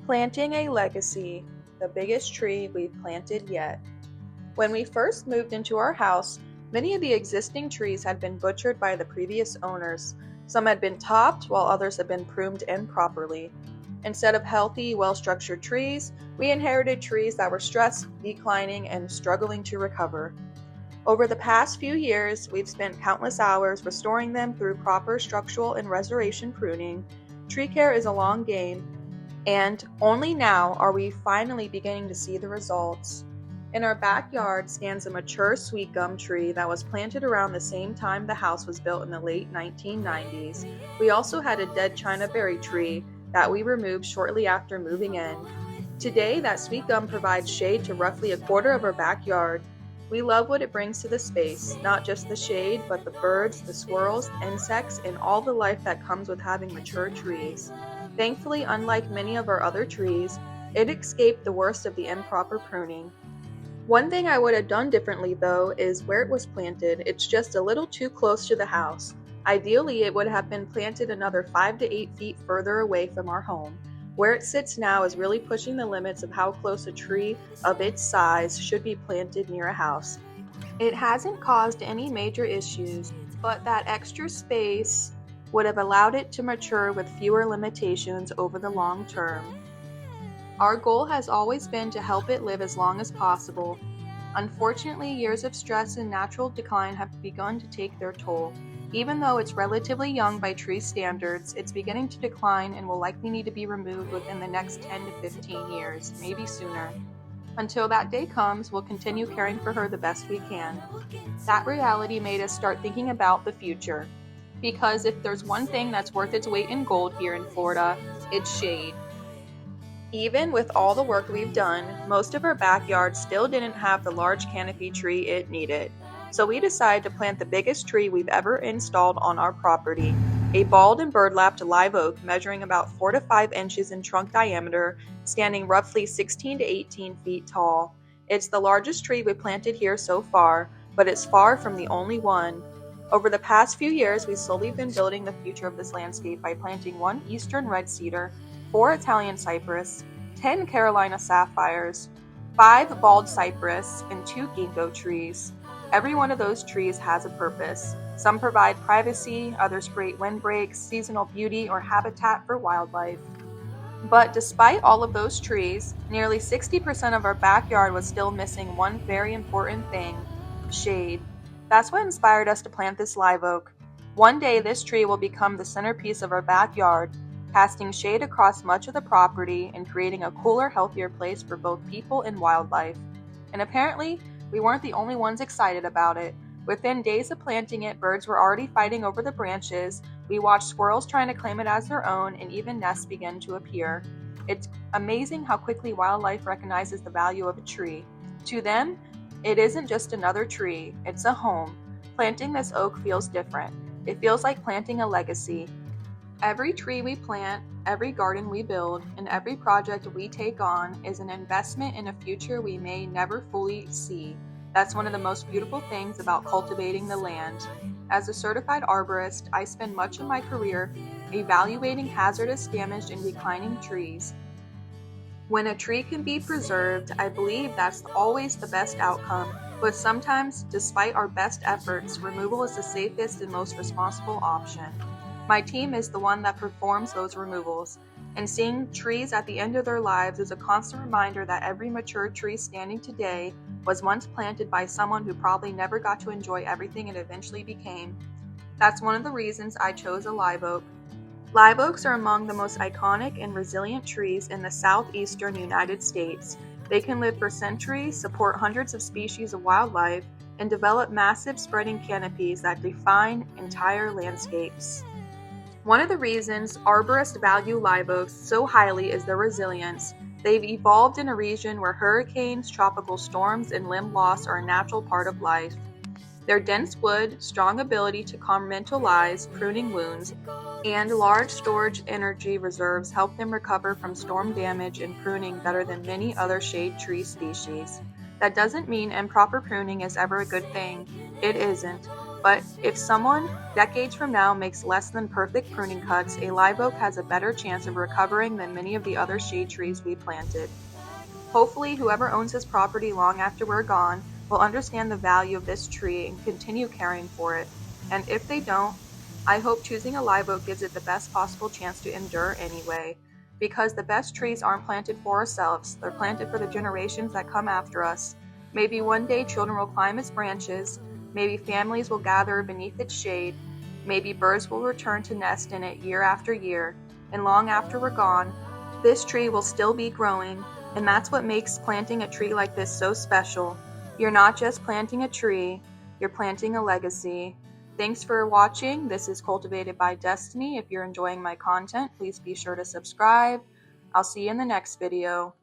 Planting a legacy, the biggest tree we've planted yet. When we first moved into our house, many of the existing trees had been butchered by the previous owners. Some had been topped, while others had been pruned improperly. Instead of healthy, well-structured trees, we inherited trees that were stressed, declining, and struggling to recover. Over the past few years, we've spent countless hours restoring them through proper structural and restoration pruning. Tree care is a long game, and only now are we finally beginning to see the results. In our backyard stands a mature sweetgum tree that was planted around the same time the house was built in the late 1990s. We also had a dead China berry tree that we removed shortly after moving in. Today, that sweetgum provides shade to roughly a quarter of our backyard. We love what it brings to the space, not just the shade, but the birds, the squirrels, insects, and all the life that comes with having mature trees. Thankfully, unlike many of our other trees, it escaped the worst of the improper pruning. One thing I would have done differently, though, is where it was planted. It's just a little too close to the house. Ideally, it would have been planted another 5 to 8 feet further away from our home. Where it sits now is really pushing the limits of how close a tree of its size should be planted near a house. It hasn't caused any major issues, but that extra space would have allowed it to mature with fewer limitations over the long term. Our goal has always been to help it live as long as possible. Unfortunately, years of stress and natural decline have begun to take their toll. Even though it's relatively young by tree standards, it's beginning to decline and will likely need to be removed within the next 10 to 15 years, maybe sooner. Until that day comes, we'll continue caring for her the best we can. That reality made us start thinking about the future. Because if there's one thing that's worth its weight in gold here in Florida, it's shade. Even with all the work we've done, most of our backyard still didn't have the large canopy tree it needed. So we decided to plant the biggest tree we've ever installed on our property, a balled-and-burlapped live oak measuring about 4 to 5 inches in trunk diameter, standing roughly 16 to 18 feet tall. It's the largest tree we've planted here so far, but it's far from the only one. Over the past few years, we've slowly been building the future of this landscape by planting 1 eastern red cedar, 4 Italian cypress, 10 Carolina sapphires, 5 bald cypress, and 2 ginkgo trees. Every one of those trees has a purpose. Some provide privacy, others create windbreaks, seasonal beauty, or habitat for wildlife. But despite all of those trees, nearly 60% of our backyard was still missing one very important thing: shade. That's what inspired us to plant this live oak. One day this tree will become the centerpiece of our backyard, casting shade across much of the property and creating a cooler, healthier place for both people and wildlife. And apparently, we weren't the only ones excited about it. Within days of planting it, birds were already fighting over the branches. We watched squirrels trying to claim it as their own, and even nests began to appear. It's amazing how quickly wildlife recognizes the value of a tree. To them, it isn't just another tree, it's a home. Planting this oak feels different. It feels like planting a legacy. Every tree we plant, every garden we build, and every project we take on is an investment in a future we may never fully see. That's one of the most beautiful things about cultivating the land. As a certified arborist, I spend much of my career evaluating hazardous, damaged, and declining trees. When a tree can be preserved, I believe that's always the best outcome, but sometimes, despite our best efforts, removal is the safest and most responsible option. My team is the one that performs those removals, and seeing trees at the end of their lives is a constant reminder that every mature tree standing today was once planted by someone who probably never got to enjoy everything it eventually became. That's one of the reasons I chose a live oak. Live oaks are among the most iconic and resilient trees in the southeastern United States. They can live for centuries, support hundreds of species of wildlife, and develop massive spreading canopies that define entire landscapes. One of the reasons arborists value live oaks so highly is their resilience. They've evolved in a region where hurricanes, tropical storms, and limb loss are a natural part of life. Their dense wood, strong ability to compartmentalize pruning wounds, and large storage energy reserves help them recover from storm damage and pruning better than many other shade tree species. That doesn't mean improper pruning is ever a good thing. It isn't. But if someone decades from now makes less than perfect pruning cuts, a live oak has a better chance of recovering than many of the other shade trees we planted. Hopefully, whoever owns this property long after we're gone will understand the value of this tree and continue caring for it. And if they don't, I hope choosing a live oak gives it the best possible chance to endure anyway. Because the best trees aren't planted for ourselves, they're planted for the generations that come after us. Maybe one day children will climb its branches, maybe families will gather beneath its shade, maybe birds will return to nest in it year after year, and long after we're gone, this tree will still be growing, and that's what makes planting a tree like this so special. You're not just planting a tree, you're planting a legacy. Thanks for watching. This is Cultivated by Destiny. If you're enjoying my content, please be sure to subscribe. I'll see you in the next video.